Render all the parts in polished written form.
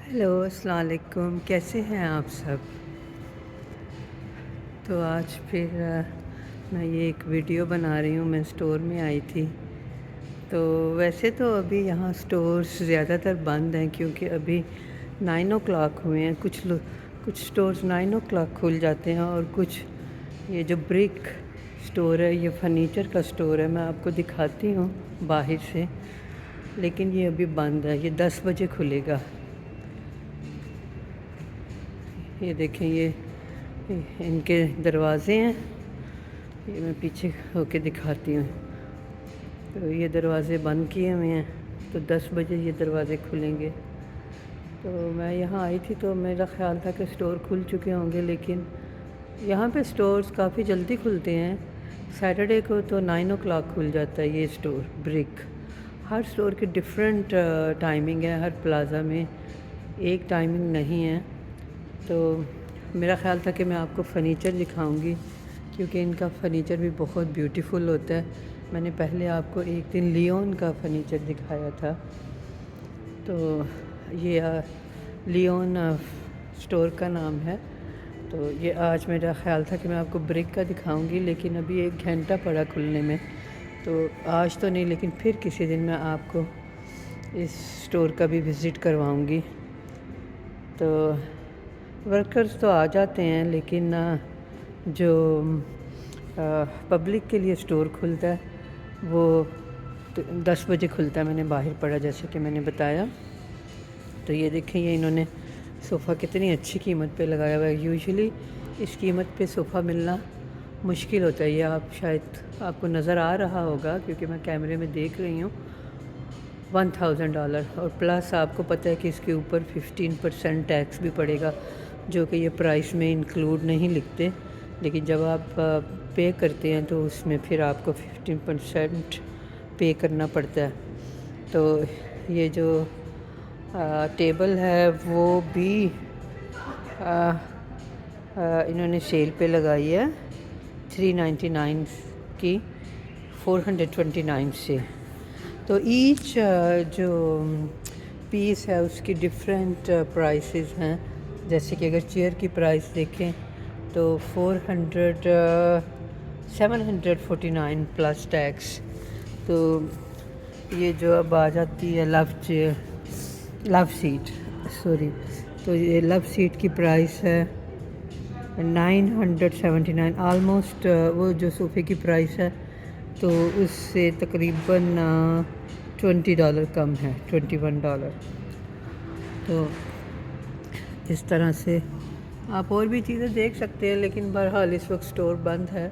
Hello अस्सलाम वालेकुम, कैसे हैं आप सब। तो आज फिर मैं ये एक वीडियो बना रही हूँ। मैं स्टोर में आई थी। तो वैसे तो अभी यहाँ स्टोर्स ज़्यादातर बंद हैं क्योंकि अभी 9 o'clock हुए हैं। कुछ स्टोर्स 9 o'clock खुल जाते हैं और कुछ ये जो ब्रिक स्टोर है, ये फर्नीचर का स्टोर है, मैं आपको दिखाती हूँ बाहर से, लेकिन ये अभी बंद है। ये 10 बजे खुलेगा। ये देखें, ये इनके दरवाज़े हैं। ये मैं पीछे होके दिखाती हूँ। तो ये दरवाज़े बंद किए हुए हैं, तो 10 बजे ये दरवाज़े खुलेंगे। तो मैं यहाँ आई थी तो मेरा ख़्याल था कि स्टोर खुल चुके होंगे, लेकिन यहाँ पे स्टोर्स काफ़ी जल्दी खुलते हैं। सैटरडे को तो 9 o'clock खुल जाता है ये स्टोर ब्रिक। हर स्टोर की डिफरेंट टाइमिंग है, हर प्लाज़ा में एक टाइमिंग नहीं है। तो मेरा ख़्याल था कि मैं आपको फ़र्नीचर दिखाऊंगी क्योंकि इनका फ़र्नीचर भी बहुत ब्यूटीफुल होता है। मैंने पहले आपको एक दिन लियोन का फ़र्नीचर दिखाया था। तो ये लियोन स्टोर का नाम है। तो ये आज मेरा ख़्याल था कि मैं आपको ब्रिक का दिखाऊंगी, लेकिन अभी 1 घंटा पड़ा खुलने में। तो आज तो नहीं, लेकिन फिर किसी दिन मैं आपको इस स्टोर का भी विज़िट करवाऊंगी। तो वर्कर्स तो आ जाते हैं, लेकिन जो पब्लिक के लिए स्टोर खुलता है वो तो 10 बजे खुलता है। मैंने बाहर पढ़ा जैसे कि मैंने बताया। तो ये देखें, ये इन्होंने सोफ़ा कितनी अच्छी कीमत पे लगाया हुआ है। यूजुअली इस कीमत पे सोफ़ा मिलना मुश्किल होता है। ये आप शायद आपको नज़र आ रहा होगा क्योंकि मैं कैमरे में देख रही हूँ। $1000 और प्लस आपको पता है कि इसके ऊपर 15% टैक्स भी पड़ेगा, जो कि ये प्राइस में इंक्लूड नहीं लिखते, लेकिन जब आप पे करते हैं तो उसमें फिर आपको 15% पे करना पड़ता है। तो ये जो टेबल है वो भी इन्होंने सेल पे लगाई है 399 की 429 से। तो ईच जो पीस है उसकी डिफरेंट प्राइसेस हैं। जैसे कि अगर चेयर की प्राइस देखें तो 749 प्लस टैक्स। तो ये जो अब आ जाती है लव सीट, सॉरी, तो ये लव सीट की प्राइस है 979, आलमोस्ट वो जो सोफ़े की प्राइस है तो उससे तकरीबन $20 कम है, $21। तो इस तरह से आप और भी चीज़ें देख सकते हैं, लेकिन बहरहाल इस वक्त स्टोर बंद है।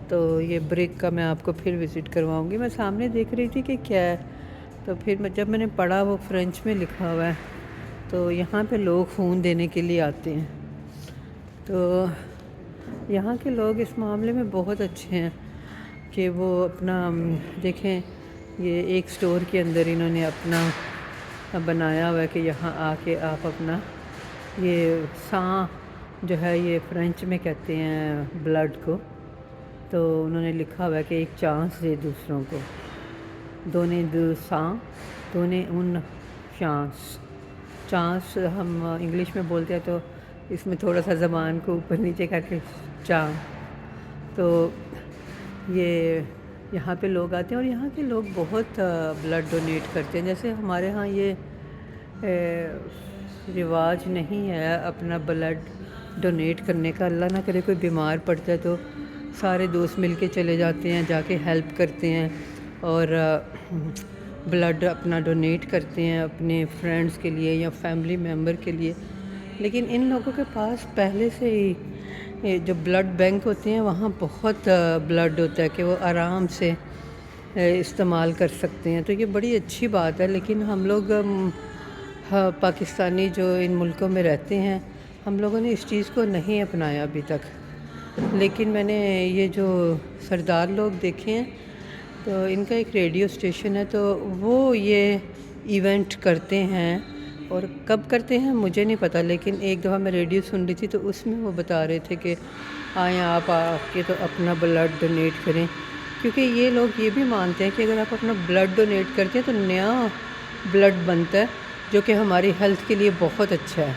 तो ये ब्रिक का मैं आपको फिर विज़िट करवाऊंगी। मैं सामने देख रही थी कि क्या है, तो फिर जब मैंने पढ़ा वो फ्रेंच में लिखा हुआ है। तो यहाँ पे लोग ख़ून देने के लिए आते हैं। तो यहाँ के लोग इस मामले में बहुत अच्छे हैं कि वो अपना देखें, ये एक स्टोर के अंदर इन्होंने अपना बनाया हुआ है कि यहाँ आके आप अपना ये जो है, ये फ्रेंच में कहते हैं ब्लड को, तो उन्होंने लिखा हुआ है कि एक चांस दे दूसरों को, दोने दो दोने उन चांस हम इंग्लिश में बोलते हैं, तो इसमें थोड़ा सा ज़बान को ऊपर नीचे करके चांस। तो ये यहाँ पे लोग आते हैं और यहाँ के लोग बहुत ब्लड डोनेट करते हैं। जैसे हमारे यहाँ ये रिवाज नहीं है अपना ब्लड डोनेट करने का। अल्लाह ना करे कोई बीमार पड़ता है तो सारे दोस्त मिल के चले जाते हैं, जाके हेल्प करते हैं और ब्लड अपना डोनेट करते हैं अपने फ्रेंड्स के लिए या फैमिली मेम्बर के लिए। लेकिन इन लोगों के पास पहले से ही जो ब्लड बैंक होते हैं वहाँ बहुत ब्लड होता है कि वो आराम से इस्तेमाल कर सकते हैं। तो ये बड़ी अच्छी बात है। लेकिन हम लोग पाकिस्तानी जो इन मुल्कों में रहते हैं, हम लोगों ने इस चीज़ को नहीं अपनाया अभी तक। लेकिन मैंने ये जो सरदार लोग देखे हैं, तो इनका एक रेडियो स्टेशन है, तो वो ये इवेंट करते हैं। और कब करते हैं मुझे नहीं पता, लेकिन एक दफ़ा मैं रेडियो सुन रही थी तो उसमें वो बता रहे थे कि आएँ आप आके तो अपना ब्लड डोनेट करें, क्योंकि ये लोग ये भी मानते हैं कि अगर आप अपना ब्लड डोनेट करते हैं तो नया ब्लड बनता है جو کہ ہماری ہیلتھ کے لیے بہت اچھا ہے۔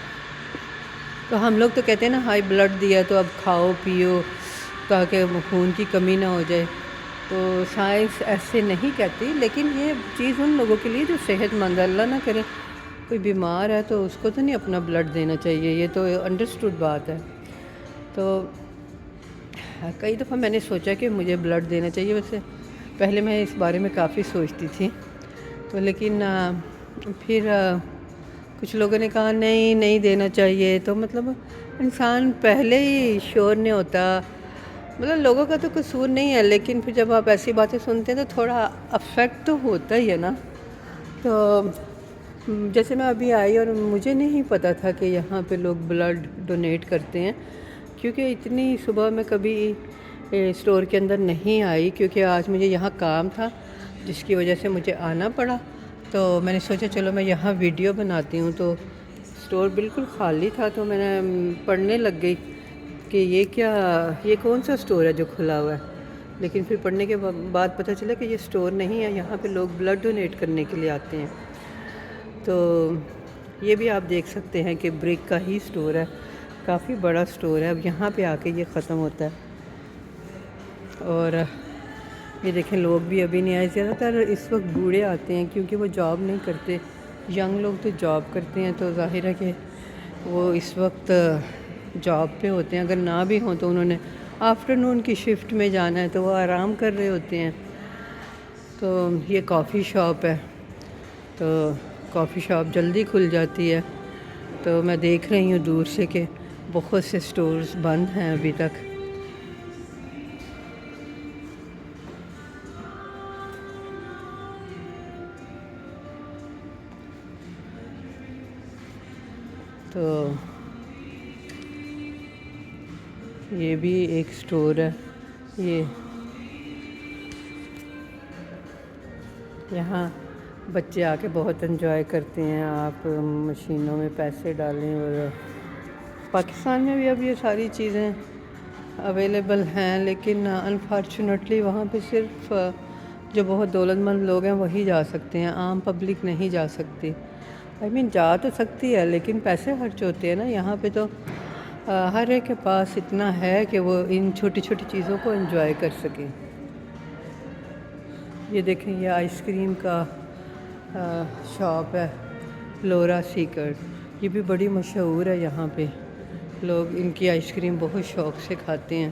تو ہم لوگ تو کہتے ہیں نا ہائی بلڈ دیا تو اب کھاؤ پیو تاکہ خون کی کمی نہ ہو جائے، تو سائنس ایسے نہیں کہتی، لیکن یہ چیز ان لوگوں کے لیے جو صحت مند ہے۔ اللہ نہ کرے کوئی بیمار ہے تو اس کو تو نہیں اپنا بلڈ دینا چاہیے، یہ تو انڈرسٹوڈ بات ہے۔ تو کئی دفعہ میں نے سوچا کہ مجھے بلڈ دینا چاہیے، ویسے پہلے میں اس بارے میں کافی سوچتی تھی، تو لیکن پھر کچھ لوگوں نے کہا نہیں دینا چاہیے، تو مطلب انسان پہلے ہی شور نہیں ہوتا، مطلب لوگوں کا تو قصور نہیں ہے، لیکن پھر جب آپ ایسی باتیں سنتے ہیں تو تھوڑا افیکٹ تو ہوتا ہی ہے نا۔ تو جیسے میں ابھی آئی اور مجھے نہیں پتہ تھا کہ یہاں پہ لوگ بلڈ ڈونیٹ کرتے ہیں، کیونکہ اتنی صبح میں کبھی اسٹور کے اندر نہیں آئی، کیونکہ آج مجھے یہاں کام تھا جس کی وجہ سے مجھے آنا پڑا۔ تو میں نے سوچا چلو میں یہاں ویڈیو بناتی ہوں، تو اسٹور بالکل خالی تھا، تو میں نے پڑھنے لگ گئی کہ یہ کون سا اسٹور ہے جو کھلا ہوا ہے، لیکن پھر پڑھنے کے بعد پتہ چلا کہ یہ اسٹور نہیں ہے، یہاں پہ لوگ بلڈ ڈونیٹ کرنے کے لیے آتے ہیں۔ تو یہ بھی آپ دیکھ سکتے ہیں کہ برک کا ہی اسٹور ہے، کافی بڑا اسٹور ہے، اب یہاں پہ آ کے یہ ختم ہوتا ہے۔ اور یہ دیکھیں لوگ بھی ابھی نہیں آئے، زیادہ تر اس وقت بوڑھے آتے ہیں کیونکہ وہ جاب نہیں کرتے، ینگ لوگ تو جاب کرتے ہیں، تو ظاہر ہے کہ وہ اس وقت جاب پہ ہوتے ہیں، اگر نہ بھی ہوں تو انہوں نے آفٹر نون کی شفٹ میں جانا ہے، تو وہ آرام کر رہے ہوتے ہیں۔ تو یہ کافی شاپ ہے، تو کافی شاپ جلدی کھل جاتی ہے، تو میں دیکھ رہی ہوں دور سے کہ بہت سے سٹورز بند ہیں ابھی تک۔ تو یہ بھی ایک سٹور ہے، یہاں بچے آ کے بہت انجوائے کرتے ہیں، آپ مشینوں میں پیسے ڈالیں، اور پاکستان میں بھی اب یہ ساری چیزیں اویلیبل ہیں، لیکن انفارچونیٹلی وہاں پہ صرف جو بہت دولت مند لوگ ہیں وہی جا سکتے ہیں، عام پبلک نہیں جا سکتی۔ جا تو سکتی ہے لیکن پیسے خرچ ہوتے ہیں نا، یہاں پہ تو ہر ایک کے پاس اتنا ہے کہ وہ ان چھوٹی چھوٹی چیزوں کو انجوائے کر سکیں۔ یہ دیکھیں یہ آئس کریم کا شاپ ہے، لورا سیکرٹ، یہ بھی بڑی مشہور ہے، یہاں پہ لوگ ان کی آئس کریم بہت شوق سے کھاتے ہیں۔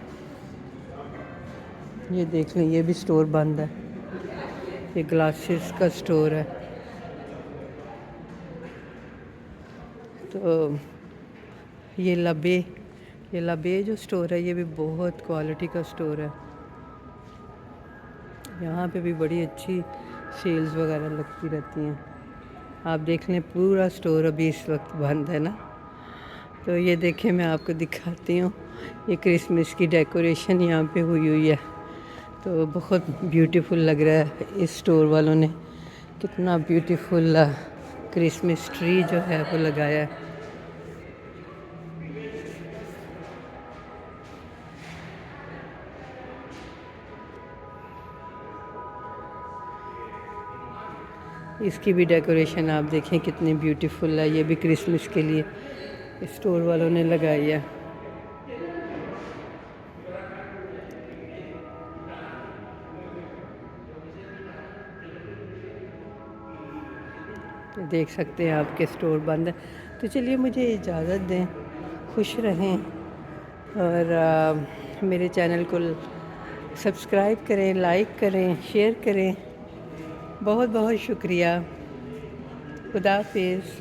یہ دیکھ لیں یہ بھی سٹور بند ہے، یہ گلاسز کا سٹور ہے۔ تو یہ لبے جو سٹور ہے یہ بھی بہت کوالٹی کا سٹور ہے، یہاں پہ بھی بڑی اچھی سیلز وغیرہ لگتی رہتی ہیں۔ آپ دیکھ لیں پورا سٹور ابھی اس وقت بند ہے نا۔ تو یہ دیکھیں میں آپ کو دکھاتی ہوں، یہ کرسمس کی ڈیکوریشن یہاں پہ ہوئی ہے، تو بہت بیوٹیفل لگ رہا ہے۔ اس سٹور والوں نے کتنا بیوٹیفل کرسمس ٹری جو ہے وہ لگایا ہے۔ اس کی بھی ڈیکوریشن آپ دیکھیں کتنی بیوٹیفل ہے، یہ بھی کرسمس کے لیے اسٹور والوں نے لگائی ہے۔ دیکھ سکتے ہیں آپ کے سٹور بند ہے، تو چلیے مجھے اجازت دیں، خوش رہیں، اور میرے چینل کو سبسکرائب کریں، لائک کریں، شیئر کریں۔ بہت بہت شکریہ، خدا حافظ۔